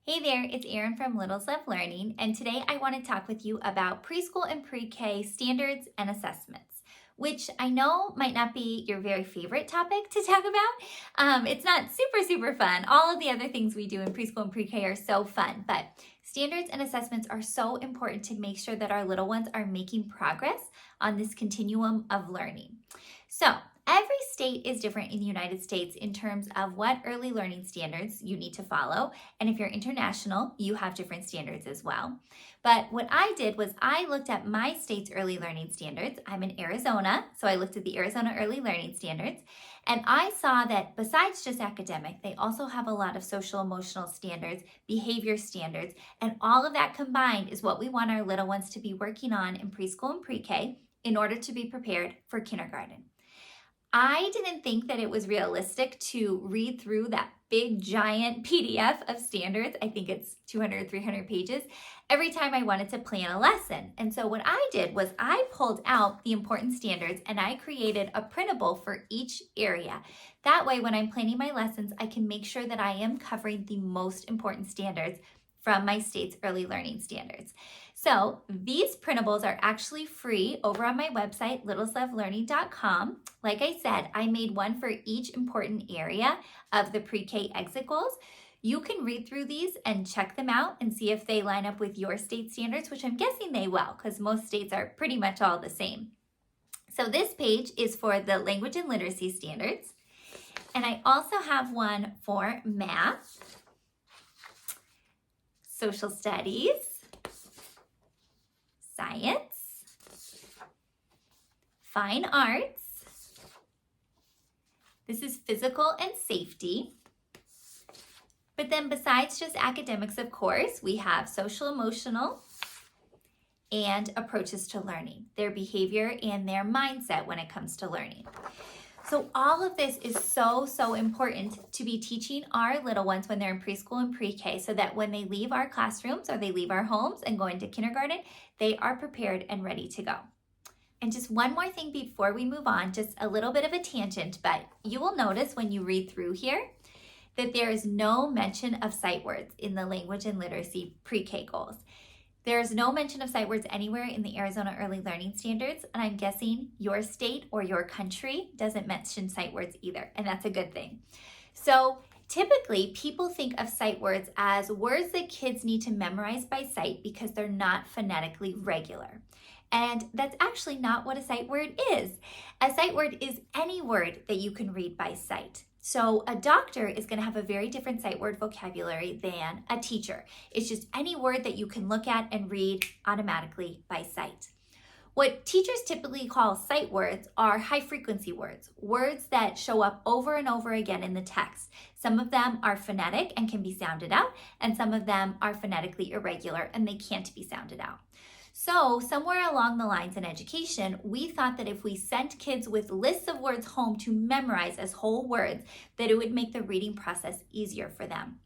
Hey there, it's Erin from Littles Love Learning, and today I want to talk with you about preschool and pre-K standards and assessments, which I know might not be your very favorite topic to talk about. It's not super fun. All of the other things we do in preschool and pre-K are so fun, but standards and assessments are so important to make sure that our little ones are making progress on this continuum of learning. So, every state is different in the United States in terms of what early learning standards you need to follow. And if you're international, you have different standards as well. But what I did was I looked at my state's early learning standards. I'm in Arizona, so I looked at the Arizona early learning standards. And I saw that besides just academic, they also have a lot of social emotional standards, behavior standards, and all of that combined is what we want our little ones to be working on in preschool and pre-K in order to be prepared for kindergarten. I didn't think that it was realistic to read through that big giant PDF of standards. I think it's 200, 300 pages every time I wanted to plan a lesson. And so what I did was I pulled out the important standards and I created a printable for each area. That way, when I'm planning my lessons, I can make sure that I am covering the most important standards from my state's early learning standards. So these printables are actually free over on my website, littleslovelearning.com. Like I said, I made one for each important area of the pre-K exit goals. You can read through these and check them out and see if they line up with your state standards, which I'm guessing they will, because most states are pretty much all the same. So this page is for the language and literacy standards. And I also have one for math, social studies, science, fine arts. This is physical and safety. But then besides just academics, of course, we have social emotional and approaches to learning, their behavior and their mindset when it comes to learning. So all of this is so important to be teaching our little ones when they're in preschool and pre-K so that when they leave our classrooms or they leave our homes and go into kindergarten, they are prepared and ready to go. And just one more thing before we move on, just a little bit of a tangent, but you will notice when you read through here that there is no mention of sight words in the language and literacy pre-K goals. There is no mention of sight words anywhere in the Arizona Early Learning Standards, and I'm guessing your state or your country doesn't mention sight words either, and that's a good thing. So typically, people think of sight words as words that kids need to memorize by sight because they're not phonetically regular. And that's actually not what a sight word is. A sight word is any word that you can read by sight. So a doctor is going to have a very different sight word vocabulary than a teacher. It's just any word that you can look at and read automatically by sight. What teachers typically call sight words are high frequency words, words that show up over and over again in the text. Some of them are phonetic and can be sounded out, and some of them are phonetically irregular and they can't be sounded out. So somewhere along the lines in education, we thought that if we sent kids with lists of words home to memorize as whole words, that it would make the reading process easier for them.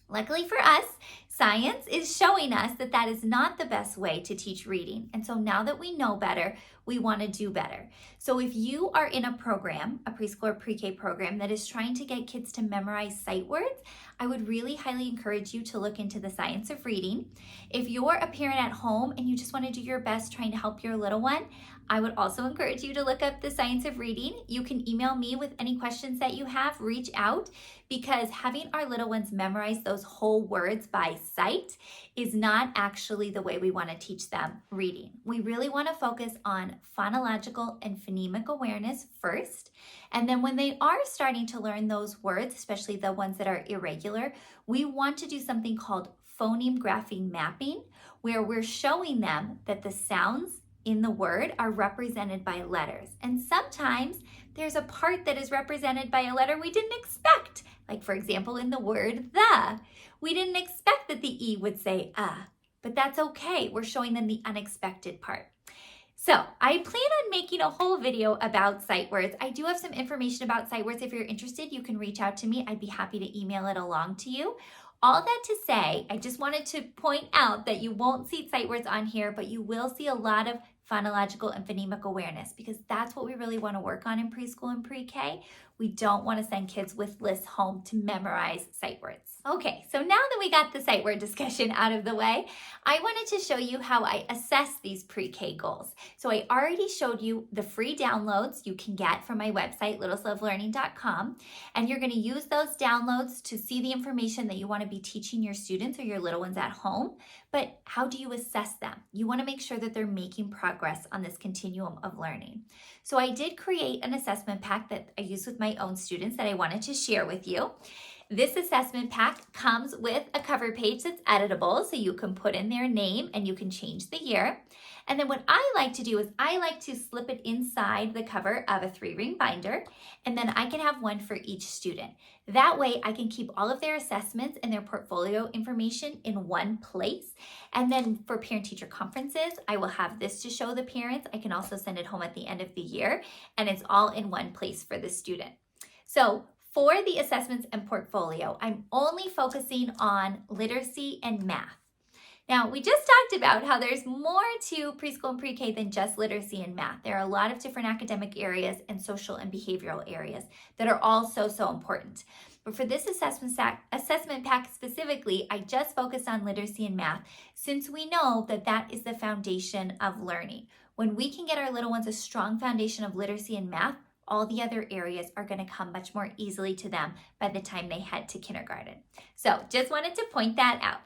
Luckily for us, science is showing us that that is not the best way to teach reading. And so now that we know better, we want to do better. So if you are in a program, a preschool or pre-K program that is trying to get kids to memorize sight words, I would really highly encourage you to look into the science of reading. If you're a parent at home and you just want to do your best trying to help your little one, I would also encourage you to look up the science of reading. You can email me with any questions that you have, reach out, because having our little ones memorize those whole words by sight is not actually the way we want to teach them reading. We really want to focus on phonological and phonemic awareness first. And then when they are starting to learn those words, especially the ones that are irregular, we want to do something called phoneme grapheme mapping, where we're showing them that the sounds in the word are represented by letters. And sometimes there's a part that is represented by a letter we didn't expect. Like for example, in the word the. We didn't expect that the E would say but that's okay. We're showing them the unexpected part. So I plan on making a whole video about sight words. I do have some information about sight words. If you're interested, you can reach out to me. I'd be happy to email it along to you. All that to say, I just wanted to point out that you won't see sight words on here, but you will see a lot of phonological and phonemic awareness because that's what we really want to work on in preschool and pre-K. We don't want to send kids with lists home to memorize sight words. Okay, so now that we got the sight word discussion out of the way, I wanted to show you how I assess these pre-K goals. So I already showed you the free downloads you can get from my website, littleslovelearning.com, and you're going to use those downloads to see the information that you want to be teaching your students or your little ones at home. But how do you assess them? You want to make sure that they're making progress on this continuum of learning. So I did create an assessment pack that I use with my own students that I wanted to share with you. This assessment pack comes with a cover page that's editable, so you can put in their name and you can change the year. And then what I like to do is I like to slip it inside the cover of a 3-ring binder, and then I can have one for each student. That way I can keep all of their assessments and their portfolio information in one place. And then for parent-teacher conferences, I will have this to show the parents. I can also send it home at the end of the year, and it's all in one place for the student. So for the assessments and portfolio, I'm only focusing on literacy and math. Now, we just talked about how there's more to preschool and pre-K than just literacy and math. There are a lot of different academic areas and social and behavioral areas that are all so important. But for this assessment pack specifically, I just focused on literacy and math since we know that that is the foundation of learning. When we can get our little ones a strong foundation of literacy and math, all the other areas are going to come much more easily to them by the time they head to kindergarten. So just wanted to point that out.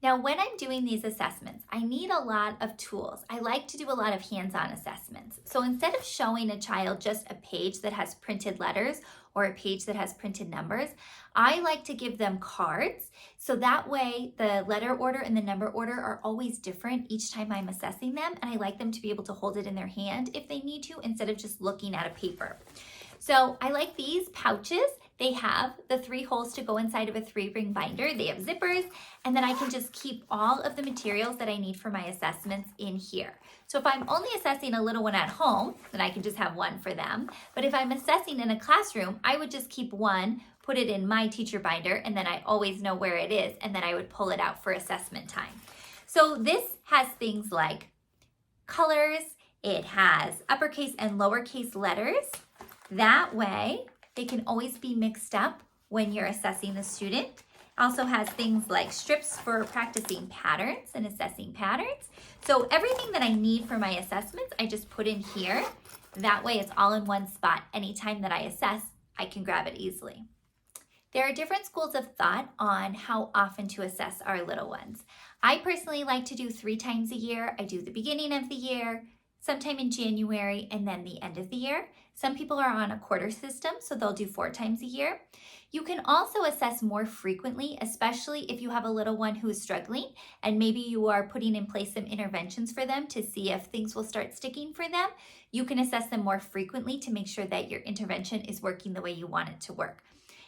Now, when I'm doing these assessments, I need a lot of tools. I like to do a lot of hands-on assessments. So instead of showing a child just a page that has printed letters or a page that has printed numbers, I like to give them cards. So that way the letter order and the number order are always different each time I'm assessing them. And I like them to be able to hold it in their hand if they need to, instead of just looking at a paper. So I like these pouches. They have the 3 holes to go inside of a 3-ring binder. They have zippers, and then I can just keep all of the materials that I need for my assessments in here. So if I'm only assessing a little one at home, then I can just have one for them. But if I'm assessing in a classroom, I would just keep one, put it in my teacher binder, and then I always know where it is, and then I would pull it out for assessment time. So this has things like colors. It has uppercase and lowercase letters. That way, they can always be mixed up when you're assessing the student. Also has things like strips for practicing patterns and assessing patterns. So everything that I need for my assessments, I just put in here. That way it's all in one spot. Anytime that I assess, I can grab it easily. There are different schools of thought on how often to assess our little ones. I personally like to do 3 times a year. I do the beginning of the year, sometime in January, and then the end of the year. Some people are on a quarter system, so they'll do 4 times a year. You can also assess more frequently, especially if you have a little one who is struggling and maybe you are putting in place some interventions for them to see if things will start sticking for them. You can assess them more frequently to make sure that your intervention is working the way you want it to work.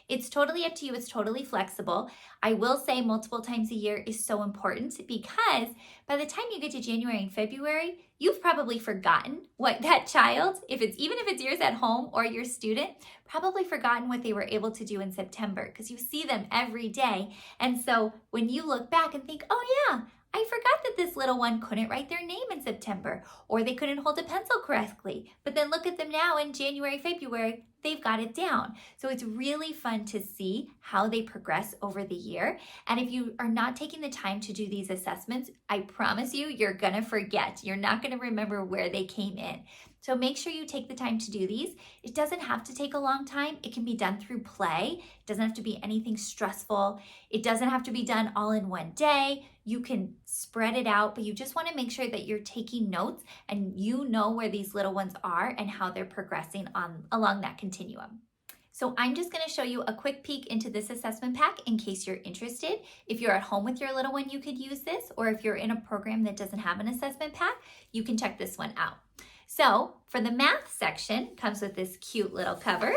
It's totally up to you. It's totally flexible. I will say multiple times a year is so important because by the time you get to January and February, you've probably forgotten what that child, even if it's yours at home or your student, probably forgotten what they were able to do in September because you see them every day. And so when you look back and think, oh yeah, I forgot that this little one couldn't write their name in September, or they couldn't hold a pencil correctly. But then look at them now in January, February, they've got it down. So it's really fun to see how they progress over the year. And if you are not taking the time to do these assessments, I promise you, you're gonna forget. You're not gonna remember where they came in. So make sure you take the time to do these. It doesn't have to take a long time. It can be done through play. It doesn't have to be anything stressful. It doesn't have to be done all in one day. You can spread it out, but you just want to make sure that you're taking notes and you know where these little ones are and how they're progressing along that continuum. So I'm just going to show you a quick peek into this assessment pack in case you're interested. If you're at home with your little one, you could use this, or if you're in a program that doesn't have an assessment pack, you can check this one out. So for the math section, it comes with this cute little cover.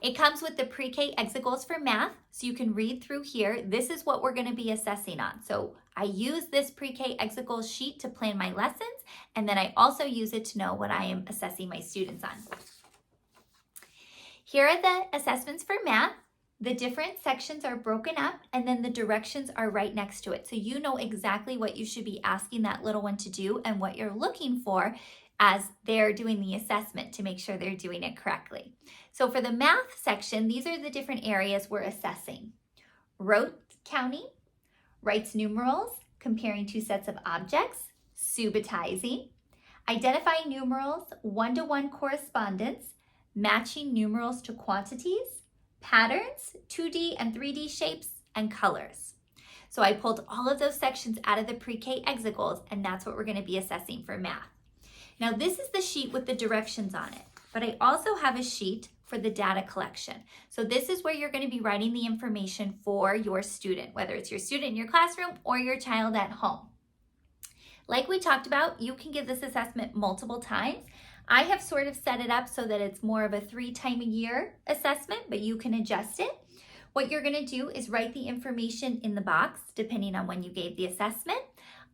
It comes with the pre-K exit goals for math, so you can read through here. This is what we're going to be assessing on. So I use this pre-K exit goals sheet to plan my lessons, and then I also use it to know what I am assessing my students on. Here are the assessments for math. The different sections are broken up, and then the directions are right next to it. So you know exactly what you should be asking that little one to do and what you're looking for as they're doing the assessment to make sure they're doing it correctly. So for the math section, these are the different areas we're assessing. Rote counting, writes numerals, comparing two sets of objects, subitizing, identifying numerals, one-to-one correspondence, matching numerals to quantities, patterns, 2D and 3D shapes, and colors. So I pulled all of those sections out of the pre-K exit goals, and that's what we're going to be assessing for math. Now this is the sheet with the directions on it, but I also have a sheet for the data collection. So this is where you're going to be writing the information for your student, whether it's your student in your classroom or your child at home. Like we talked about, you can give this assessment multiple times. I have sort of set it up so that it's more of a 3-time-a-year assessment, but you can adjust it. What you're going to do is write the information in the box depending on when you gave the assessment.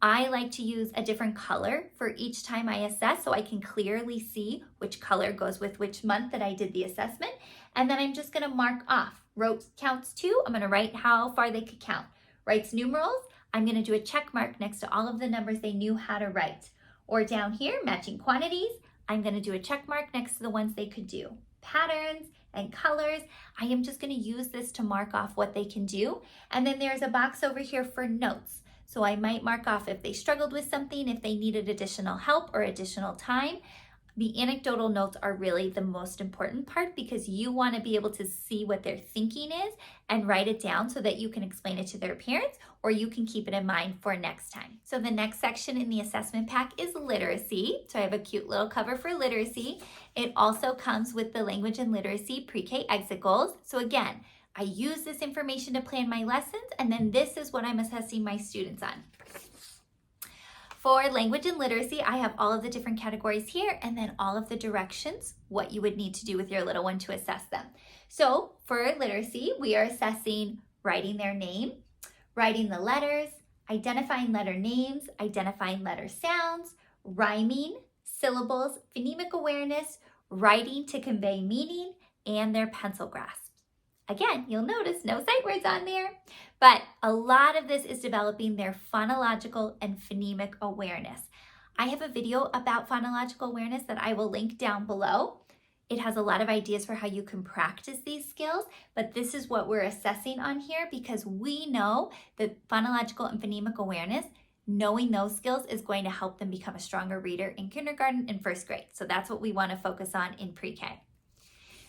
I like to use a different color for each time I assess so I can clearly see which color goes with which month that I did the assessment. And then I'm just going to mark off. Rote counts 2, I'm going to write how far they could count. Writes numerals, I'm going to do a check mark next to all of the numbers they knew how to write. Or down here, matching quantities, I'm going to do a check mark next to the ones they could do. Patterns and colors, I am just going to use this to mark off what they can do. And then there's a box over here for notes. So I might mark off if they struggled with something, if they needed additional help or additional time. The anecdotal notes are really the most important part because you want to be able to see what their thinking is and write it down so that you can explain it to their parents or you can keep it in mind for next time. So the next section in the assessment pack is literacy. So I have a cute little cover for literacy. It also comes with the language and literacy pre-K exit goals. So again, I use this information to plan my lessons, and then this is what I'm assessing my students on. For language and literacy, I have all of the different categories here, and then all of the directions, what you would need to do with your little one to assess them. So for literacy, we are assessing writing their name, writing the letters, identifying letter names, identifying letter sounds, rhyming, syllables, phonemic awareness, writing to convey meaning, and their pencil grasp. Again, you'll notice no sight words on there, but a lot of this is developing their phonological and phonemic awareness. I have a video about phonological awareness that I will link down below. It has a lot of ideas for how you can practice these skills, but this is what we're assessing on here because we know that phonological and phonemic awareness, knowing those skills is going to help them become a stronger reader in kindergarten and first grade. So that's what we want to focus on in pre-K.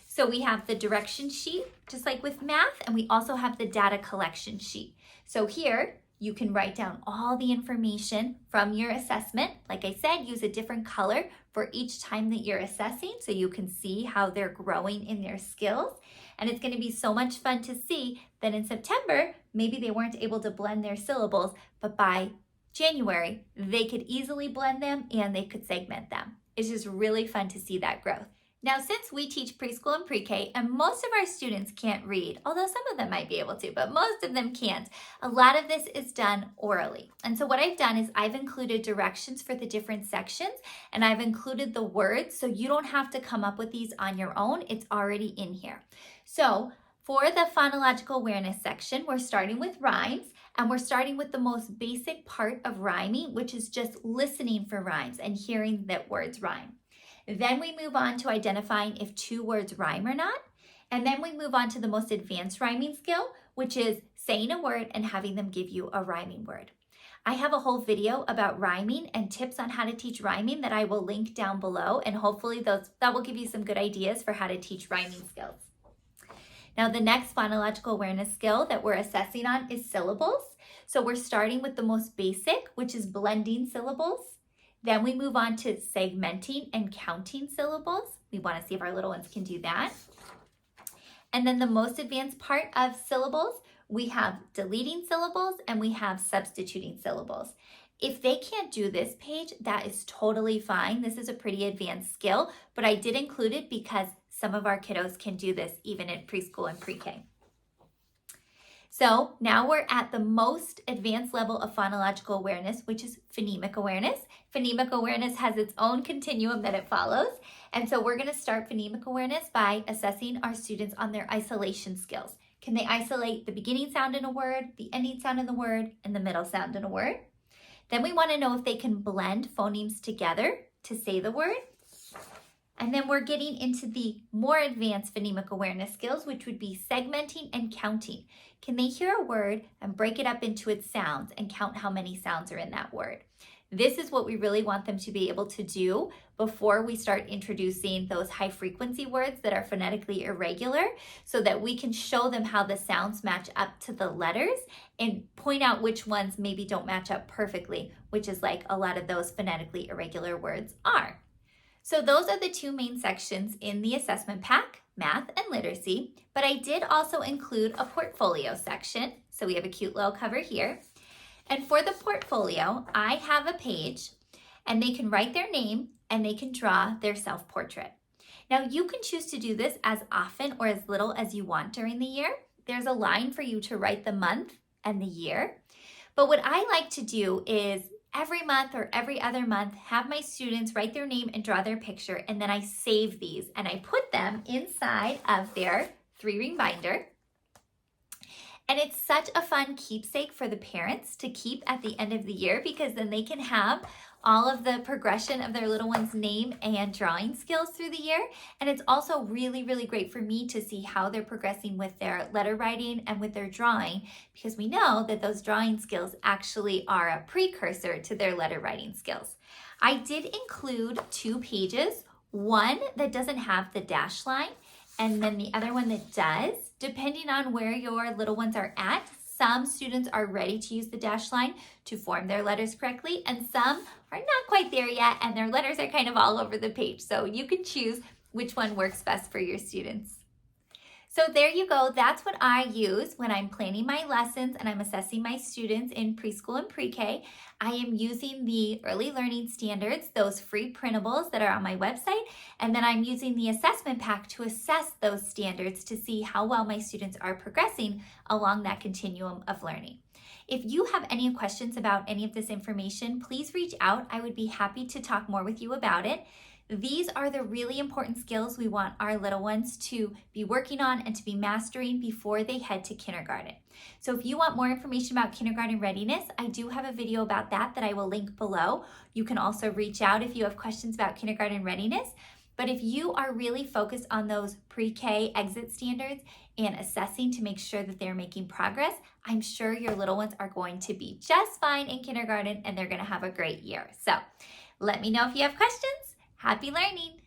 So we have the direction sheet, just like with math, and we also have the data collection sheet. So here, you can write down all the information from your assessment. Like I said, use a different color for each time that you're assessing so you can see how they're growing in their skills. And it's going to be so much fun to see that in September, maybe they weren't able to blend their syllables, but by January, they could easily blend them and they could segment them. It's just really fun to see that growth. Now, since we teach preschool and pre-K, and most of our students can't read, although some of them might be able to, but most of them can't, a lot of this is done orally. And so what I've done is I've included directions for the different sections, and I've included the words, so you don't have to come up with these on your own. It's already in here. So for the phonological awareness section, we're starting with rhymes, and we're starting with the most basic part of rhyming, which is just listening for rhymes and hearing that words rhyme. Then we move on to identifying if 2 words rhyme or not. And then we move on to the most advanced rhyming skill, which is saying a word and having them give you a rhyming word. I have a whole video about rhyming and tips on how to teach rhyming that I will link down below, and hopefully that will give you some good ideas for how to teach rhyming skills. Now, the next phonological awareness skill that we're assessing on is syllables. So we're starting with the most basic, which is blending syllables. Then we move on to segmenting and counting syllables. We want to see if our little ones can do that. And then the most advanced part of syllables, we have deleting syllables and we have substituting syllables. If they can't do this page, that is totally fine. This is a pretty advanced skill, but I did include it because some of our kiddos can do this even in preschool and pre-K. So now we're at the most advanced level of phonological awareness, which is phonemic awareness. Phonemic awareness has its own continuum that it follows. And so we're going to start phonemic awareness by assessing our students on their isolation skills. Can they isolate the beginning sound in a word, the ending sound in the word, and the middle sound in a word? Then we want to know if they can blend phonemes together to say the word. And then we're getting into the more advanced phonemic awareness skills, which would be segmenting and counting. Can they hear a word and break it up into its sounds and count how many sounds are in that word? This is what we really want them to be able to do before we start introducing those high frequency words that are phonetically irregular, so that we can show them how the sounds match up to the letters and point out which ones maybe don't match up perfectly, which is like a lot of those phonetically irregular words are. So those are the two main sections in the assessment pack, math and literacy, but I did also include a portfolio section. So we have a cute little cover here. And for the portfolio, I have a page and they can write their name and they can draw their self-portrait. Now you can choose to do this as often or as little as you want during the year. There's a line for you to write the month and the year. But what I like to do is every month or every other month, have my students write their name and draw their picture, and then I save these and I put them inside of their 3-ring binder. And it's such a fun keepsake for the parents to keep at the end of the year, because then they can have all of the progression of their little one's name and drawing skills through the year. And it's also really, really great for me to see how they're progressing with their letter writing and with their drawing, because we know that those drawing skills actually are a precursor to their letter writing skills. I did include 2 pages, one that doesn't have the dash line and then the other one that does, depending on where your little ones are at. Some students are ready to use the dash line to form their letters correctly, and some are not quite there yet, and their letters are kind of all over the page. So you can choose which one works best for your students. So there you go. That's what I use when I'm planning my lessons and I'm assessing my students in preschool and pre-K. I am using the early learning standards, those free printables that are on my website, and then I'm using the assessment pack to assess those standards to see how well my students are progressing along that continuum of learning. If you have any questions about any of this information, please reach out. I would be happy to talk more with you about it. These are the really important skills we want our little ones to be working on and to be mastering before they head to kindergarten. So if you want more information about kindergarten readiness, I do have a video about that I will link below. You can also reach out if you have questions about kindergarten readiness. But if you are really focused on those pre-K exit standards and assessing to make sure that they're making progress, I'm sure your little ones are going to be just fine in kindergarten and they're going to have a great year. So let me know if you have questions. Happy learning!